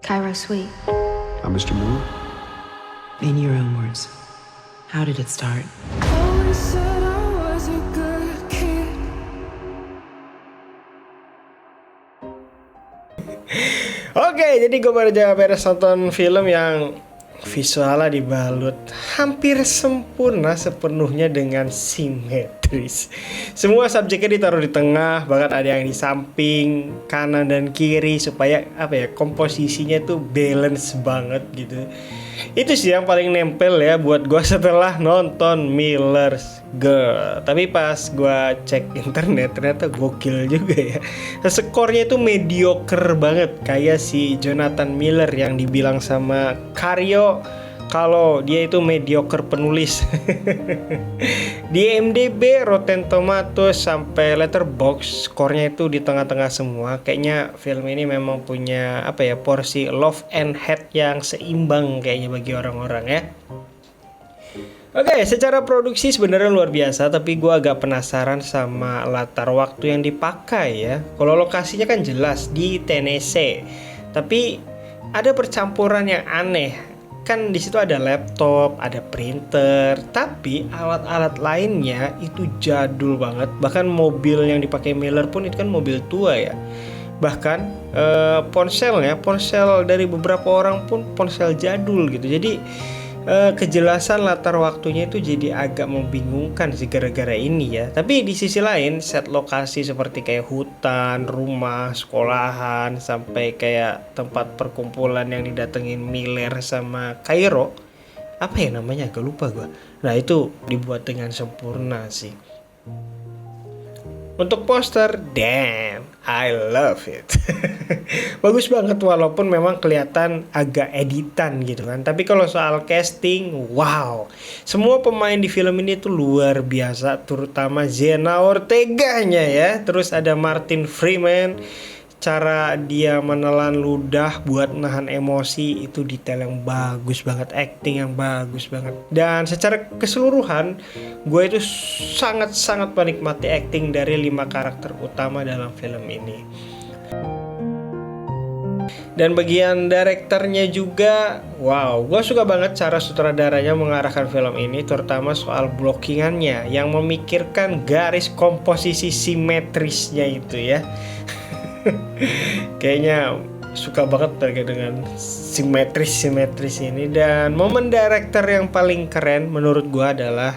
Cairo Suite. I'm Mr. Moore. In your own words, how did it start? Always said I was a good kid. Oke, jadi gue baru aja beres nonton film yang visualnya dibalut hampir sempurna sepenuhnya dengan simetris. Semua subjeknya ditaruh di tengah, bahkan ada yang di samping, kanan dan kiri supaya komposisinya tuh balance banget gitu. Itu sih yang paling nempel ya buat gue setelah nonton Miller's Girl. Tapi pas gue cek internet ternyata gokil juga ya. Skornya itu mediocre banget, kayak si Jonathan Miller yang dibilang sama Karyo kalau dia itu mediocre penulis. Di IMDb, Rotten Tomatoes sampai Letterboxd skornya itu di tengah-tengah semua. Kayaknya film ini memang punya porsi love and hate yang seimbang kayaknya bagi orang-orang ya. Oke, secara produksi sebenarnya luar biasa, tapi gue agak penasaran sama latar waktu yang dipakai ya. Kalau lokasinya kan jelas di Tennessee, tapi ada percampuran yang aneh. Kan di situ ada laptop, ada printer, tapi alat-alat lainnya itu jadul banget. Bahkan mobil yang dipakai Miller pun itu kan mobil tua ya. Bahkan ponsel dari beberapa orang pun ponsel jadul gitu. Jadi kejelasan latar waktunya itu jadi agak membingungkan sih gara-gara ini ya. Tapi di sisi lain set lokasi seperti kayak hutan, rumah, sekolahan, sampai kayak tempat perkumpulan yang didatengin Miller sama Cairo, apa ya namanya, agak lupa gue. Nah itu dibuat dengan sempurna sih. Untuk poster, damn, I love it. Bagus banget walaupun memang kelihatan agak editan gitu kan. Tapi kalau soal casting, wow. Semua pemain di film ini tuh luar biasa, terutama Jenna Ortega-nya ya. Terus ada Martin Freeman. Cara dia menelan ludah buat nahan emosi itu detail yang bagus banget, acting yang bagus banget. Dan secara keseluruhan gue itu sangat-sangat menikmati acting dari 5 karakter utama dalam film ini. Dan bagian direkturnya juga, wow, gue suka banget cara sutradaranya mengarahkan film ini, terutama soal blockingannya yang memikirkan garis komposisi simetrisnya itu ya. Kayaknya suka banget dengan simetris ini. Dan momen director yang paling keren menurut gua adalah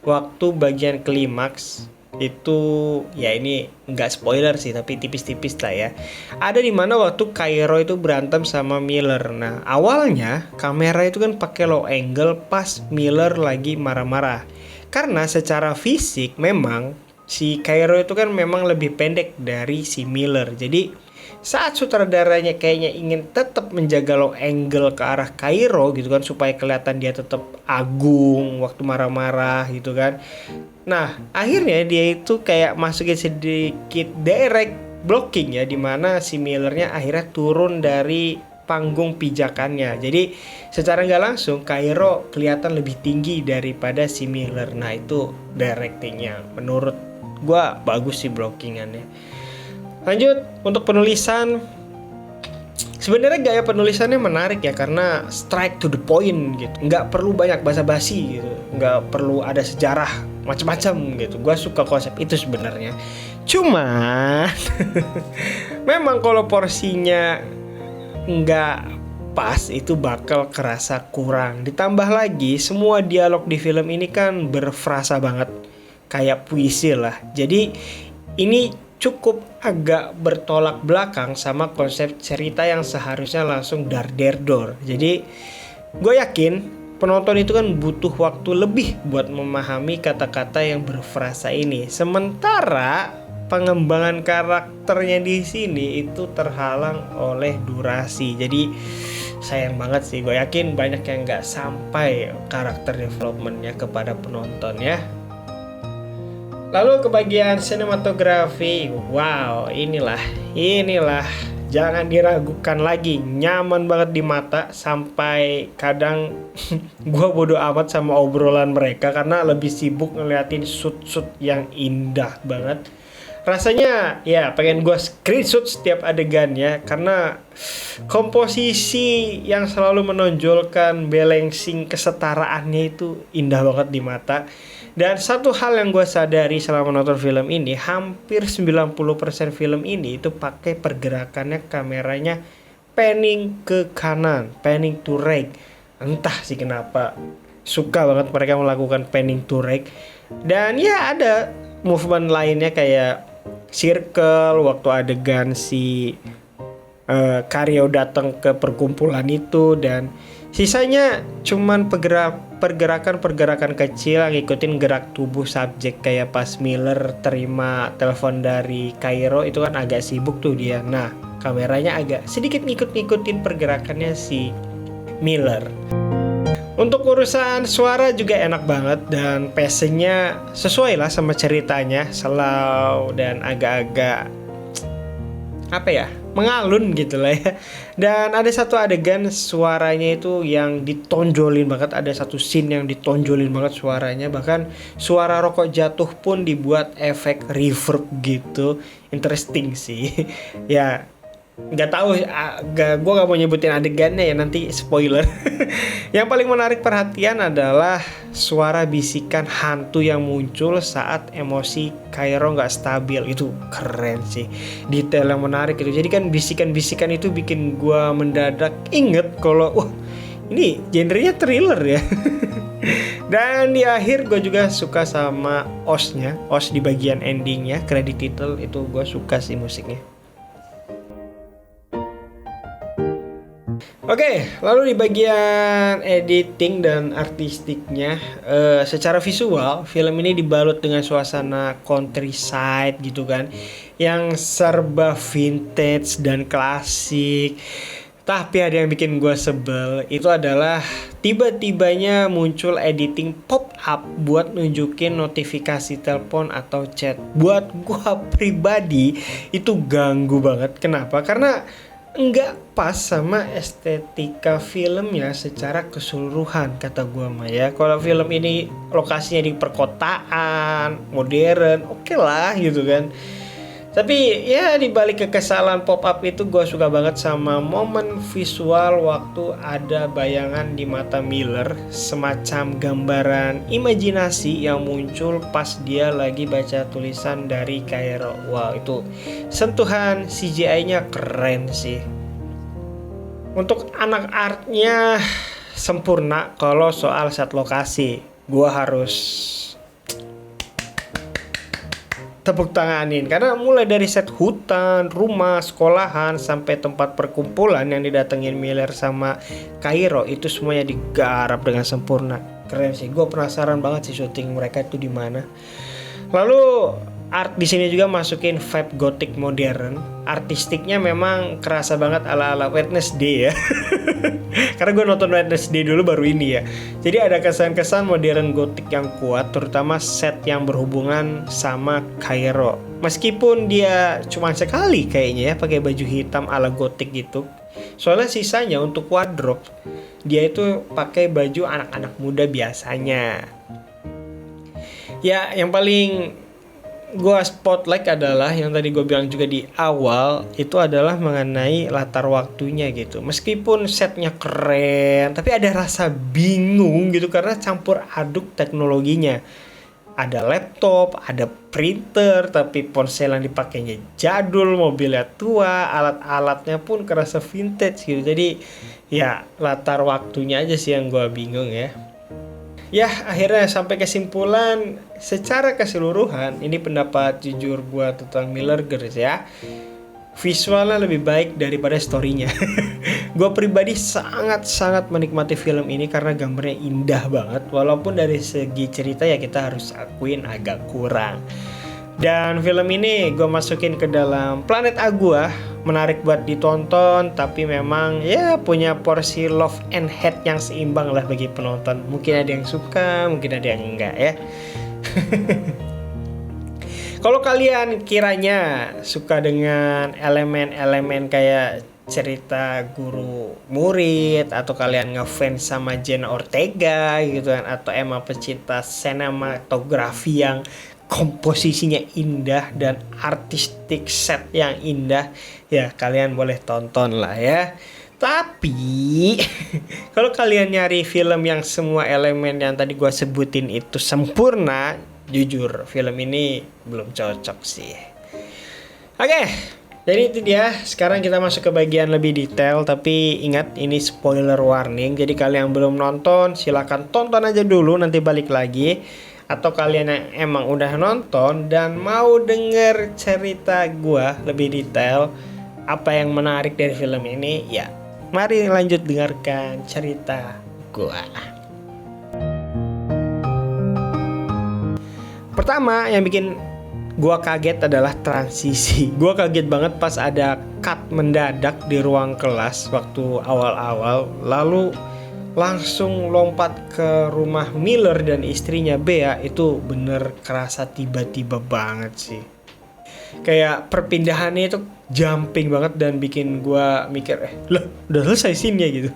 waktu bagian klimaks itu, ya ini nggak spoiler sih tapi tipis-tipis lah ya. Ada di mana waktu Cairo itu berantem sama Miller. Nah awalnya kamera itu kan pakai low angle pas Miller lagi marah-marah, karena secara fisik memang si Cairo itu kan memang lebih pendek dari si Miller. Jadi saat sutradaranya kayaknya ingin tetap menjaga low angle ke arah Cairo gitu kan, supaya kelihatan dia tetap agung waktu marah-marah gitu kan. Nah akhirnya dia itu kayak masukin sedikit direct blocking ya, dimana si Millernya akhirnya turun dari panggung pijakannya. Jadi secara nggak langsung Cairo kelihatan lebih tinggi daripada si Miller. Nah itu directingnya menurut gua bagus sih blockingannya. Lanjut untuk penulisan, sebenarnya gaya penulisannya menarik ya, karena straight to the point gitu, nggak perlu banyak basa-basi gitu, nggak perlu ada sejarah macam-macam gitu. Gua suka konsep itu sebenarnya. Cuma memang kalau porsinya nggak pas itu bakal kerasa kurang. Ditambah lagi semua dialog di film ini kan berfrasa banget, kayak puisi lah. Jadi ini cukup agak bertolak belakang sama konsep cerita yang seharusnya langsung dar der dor. Jadi gue yakin penonton itu kan butuh waktu lebih buat memahami kata-kata yang berfrasa ini. Sementara pengembangan karakternya di sini itu terhalang oleh durasi. Jadi sayang banget sih. Gue yakin banyak yang nggak sampai karakter developmentnya kepada penonton ya. Lalu ke bagian sinematografi, wow, inilah, jangan diragukan lagi, nyaman banget di mata, sampai kadang gue bodo amat sama obrolan mereka karena lebih sibuk ngeliatin shoot-shoot yang indah banget. rasanya ya pengen gue screenshot setiap adegannya karena komposisi yang selalu menonjolkan balancing kesetaraannya itu indah banget di mata. Dan satu hal yang gue sadari selama nonton film ini, hampir 90% film ini itu pakai pergerakannya, kameranya panning ke kanan, panning to right. Entah sih kenapa suka banget mereka melakukan panning to right. Dan ya ada movement lainnya kayak circle waktu adegan si Karyo datang ke perkumpulan itu, dan sisanya cuman pergerakan kecil yang ngikutin gerak tubuh subjek, kayak pas Miller terima telepon dari Cairo itu kan agak sibuk tuh dia. Nah, kameranya agak sedikit ngikutin pergerakannya si Miller. Untuk urusan suara juga enak banget dan pacingnya sesuai lah sama ceritanya, slow dan agak-agak mengalun gitu lah ya. Dan ada satu adegan suaranya itu yang ditonjolin banget, ada satu scene yang ditonjolin banget suaranya, bahkan suara rokok jatuh pun dibuat efek reverb gitu. Interesting sih. Ya nggak tahu, gue nggak mau nyebutin adegannya ya, nanti spoiler. Yang paling menarik perhatian adalah suara bisikan hantu yang muncul saat emosi Cairo nggak stabil. Itu keren sih, detail yang menarik itu. Jadi kan bisikan-bisikan itu bikin gue mendadak inget kalau ini genrenya thriller ya. Dan di akhir gue juga suka sama OST-nya, OST di bagian endingnya, credit title itu gue suka sih musiknya. Oke, lalu di bagian editing dan artistiknya, secara visual film ini dibalut dengan suasana countryside gitu kan, yang serba vintage dan klasik. Tapi ada yang bikin gue sebel, itu adalah tiba-tibanya muncul editing pop up buat nunjukin notifikasi telepon atau chat. Buat gue pribadi itu ganggu banget. Kenapa? Karena nggak pas sama estetika filmnya secara keseluruhan, kata gua mah ya. Kalau film ini lokasinya di perkotaan, modern, oke lah gitu kan. Tapi ya di balik kekesalan pop up itu, gue suka banget sama momen visual waktu ada bayangan di mata Miller, semacam gambaran imajinasi yang muncul pas dia lagi baca tulisan dari Cairo. Wow, itu sentuhan CGI-nya keren sih. Untuk anak artnya sempurna. Kalau soal set lokasi, gue harus tepuk tanganin, karena mulai dari set hutan, rumah, sekolahan, sampai tempat perkumpulan yang didatengin Miller sama Cairo, itu semuanya digarap dengan sempurna. Keren sih, gue penasaran banget sih syuting mereka itu di mana. Lalu art di sini juga masukin vibe gothic modern. Artistiknya memang kerasa banget ala-ala Wednesday ya. Karena gue nonton Wednesday dulu baru ini ya. Jadi ada kesan-kesan modern gothic yang kuat, terutama set yang berhubungan sama Cairo. Meskipun dia cuma sekali kayaknya ya pakai baju hitam ala gothic gitu. Soalnya sisanya untuk wardrobe dia itu pakai baju anak-anak muda biasanya. Ya, yang paling gue spotlight adalah yang tadi gue bilang juga di awal, itu adalah mengenai latar waktunya gitu. Meskipun setnya keren, tapi ada rasa bingung gitu karena campur aduk teknologinya. Ada laptop, ada printer, tapi ponsel yang dipakainya jadul, mobilnya tua, alat-alatnya pun kerasa vintage gitu. Jadi ya latar waktunya aja sih yang gue bingung ya. Ya, akhirnya sampai kesimpulan secara keseluruhan, ini pendapat jujur gue tentang Miller Girls ya. Visualnya lebih baik daripada story-nya. Gue pribadi sangat-sangat menikmati film ini karena gambarnya indah banget. Walaupun dari segi cerita ya kita harus akuin agak kurang. Dan film ini gue masukin ke dalam planet A gue. Menarik buat ditonton, tapi memang ya punya porsi love and hate yang seimbang lah bagi penonton. Mungkin ada yang suka, mungkin ada yang enggak ya. Kalau kalian kiranya suka dengan elemen-elemen kayak cerita guru murid, atau kalian ngefans sama Jenna Ortega gitu kan, atau emang pecinta sinematografi yang komposisinya indah dan artistik set yang indah, ya kalian boleh tonton lah ya. Tapi kalau kalian nyari film yang semua elemen yang tadi gua sebutin itu sempurna, jujur film ini belum cocok sih. Oke, jadi itu dia. Sekarang kita masuk ke bagian lebih detail. Tapi ingat, ini spoiler warning. Jadi kalian yang belum nonton, silahkan tonton aja dulu, nanti balik lagi. Atau kalian yang emang udah nonton dan mau denger cerita gua lebih detail, apa yang menarik dari film ini, ya mari lanjut dengarkan cerita gua. Pertama yang bikin gua kaget adalah transisi. Gua kaget banget pas ada cut mendadak di ruang kelas waktu awal-awal, lalu langsung lompat ke rumah Miller dan istrinya Bea. Itu bener kerasa tiba-tiba banget sih. Kayak perpindahannya itu jumping banget dan bikin gua mikir, lah udah selesai scene-nya gitu.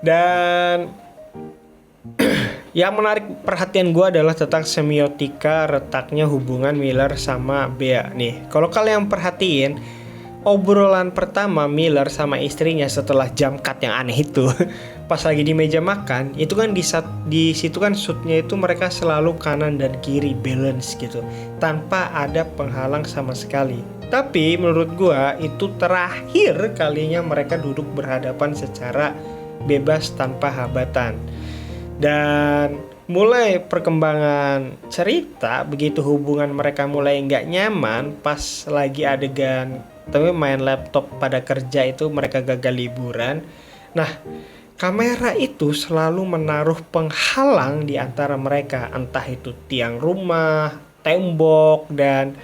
Dan yang menarik perhatian gue adalah tentang semiotika retaknya hubungan Miller sama Bea nih. Kalau kalian perhatiin, obrolan pertama Miller sama istrinya setelah jump cut yang aneh itu, pas lagi di meja makan, itu kan di situ kan shootnya itu mereka selalu kanan dan kiri balance gitu, tanpa ada penghalang sama sekali. Tapi menurut gue itu terakhir kalinya mereka duduk berhadapan secara bebas tanpa hambatan. Dan mulai perkembangan cerita, begitu hubungan mereka mulai nggak nyaman pas lagi adegan tapi main laptop pada kerja itu mereka gagal liburan. Nah, kamera itu selalu menaruh penghalang di antara mereka, entah itu tiang rumah, tembok, dan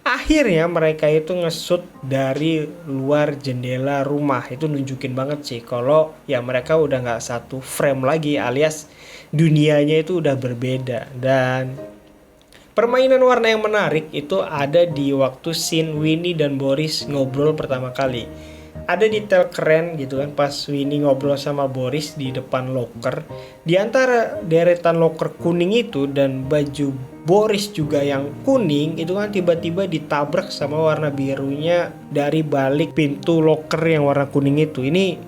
akhirnya mereka itu nge-shoot dari luar jendela rumah. Itu nunjukin banget sih kalau ya mereka udah nggak satu frame lagi, alias dunianya itu udah berbeda. Dan permainan warna yang menarik itu ada di waktu scene Winnie dan Boris ngobrol pertama kali. Ada detail keren gitu kan pas Winnie ngobrol sama Boris di depan locker. Di antara deretan locker kuning itu dan baju Boris juga yang kuning itu kan tiba-tiba ditabrak sama warna birunya dari balik pintu locker yang warna kuning itu. Ini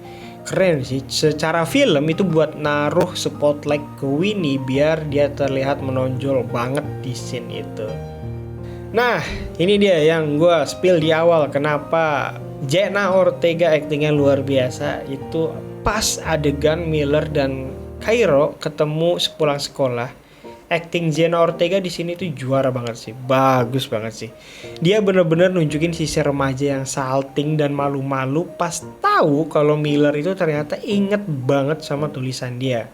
keren sih. Secara film itu buat naruh spotlight ke Winnie biar dia terlihat menonjol banget di scene itu. Nah, ini dia yang gue spill di awal kenapa Jenna Ortega aktingnya luar biasa. Itu pas adegan Miller dan Cairo ketemu sepulang sekolah. Acting Jenna Ortega di sini tuh juara banget sih, bagus banget sih. Dia bener-bener nunjukin sisi remaja yang salting dan malu-malu pas tahu kalau Miller itu ternyata inget banget sama tulisan dia.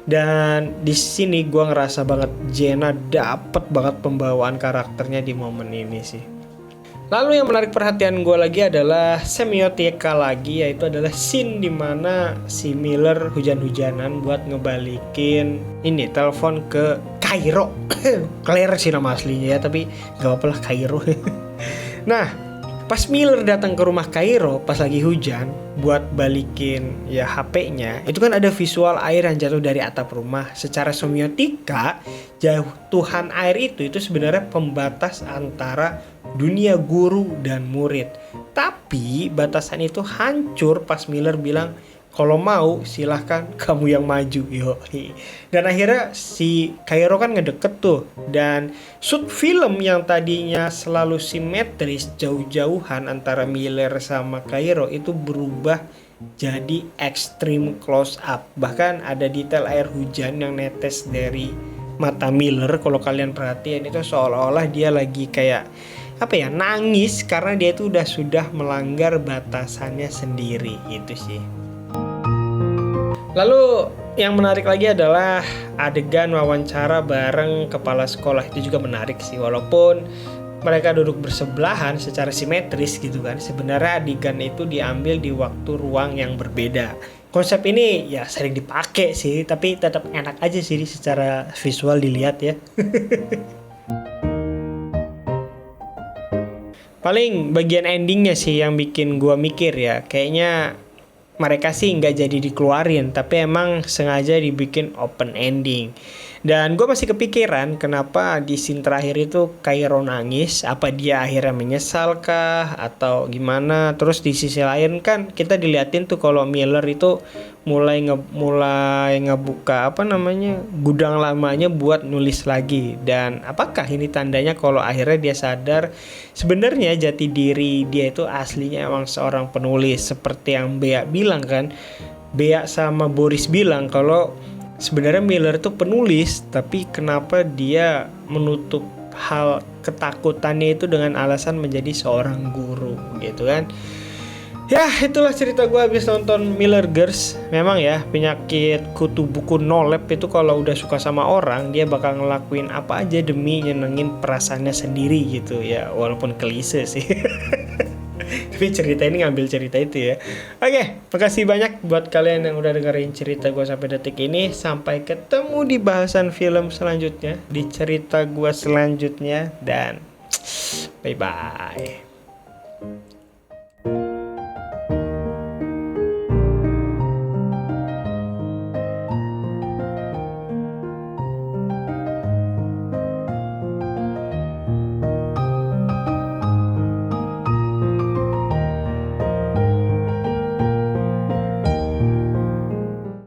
Dan di sini gue ngerasa banget Jenna dapet banget pembawaan karakternya di momen ini sih. Lalu yang menarik perhatian gue lagi adalah semiotika lagi, yaitu adalah scene dimana si Miller hujan-hujanan buat ngebalikin ini telepon ke Cairo. Claire sih nama aslinya ya, tapi gak apa-apa lah Cairo. Nah, pas Miller datang ke rumah Cairo pas lagi hujan buat balikin ya HP-nya, itu kan ada visual air yang jatuh dari atap rumah. Secara semiotika, jatuhan air itu sebenarnya pembatas antara dunia guru dan murid. Tapi batasan itu hancur pas Miller bilang kalau mau silahkan kamu yang maju. Yoi. Dan akhirnya si Cairo kan ngedeket tuh. Dan shoot film yang tadinya selalu simetris jauh-jauhan antara Miller sama Cairo itu berubah jadi extreme close up. Bahkan ada detail air hujan yang netes dari mata Miller. Kalau kalian perhatiin itu seolah-olah dia lagi kayak nangis karena dia itu sudah melanggar batasannya sendiri. Itu sih. Lalu yang menarik lagi adalah adegan wawancara bareng kepala sekolah. Itu juga menarik sih, walaupun mereka duduk bersebelahan secara simetris gitu kan. Sebenarnya adegan itu diambil di waktu ruang yang berbeda. Konsep ini ya sering dipakai sih, tapi tetap enak aja sih secara visual dilihat ya. Paling bagian endingnya sih yang bikin gua mikir ya, kayaknya mereka sih nggak jadi dikeluarin, tapi emang sengaja dibikin open ending. Dan gue masih kepikiran kenapa di scene terakhir itu Cairo nangis. Apa dia akhirnya menyesal kah atau gimana? Terus di sisi lain kan kita diliatin tuh kalau Miller itu mulai ngebuka apa namanya gudang lamanya buat nulis lagi. Dan apakah ini tandanya kalau akhirnya dia sadar sebenarnya jati diri dia itu aslinya emang seorang penulis, seperti yang Bea bilang kan. Bea sama Boris bilang kalau sebenarnya Miller tuh penulis, tapi kenapa dia menutup hal ketakutannya itu dengan alasan menjadi seorang guru gitu kan. Ya itulah cerita gue habis nonton Miller Girls. Memang ya penyakit kutu buku nolep itu kalau udah suka sama orang dia bakal ngelakuin apa aja demi nyenengin perasaannya sendiri gitu ya, walaupun klise sih. Tapi cerita ini ngambil cerita itu ya. Oke, makasih banyak buat kalian yang udah dengerin cerita gue sampai detik ini. Sampai ketemu di bahasan film selanjutnya, di cerita gue selanjutnya, dan bye bye.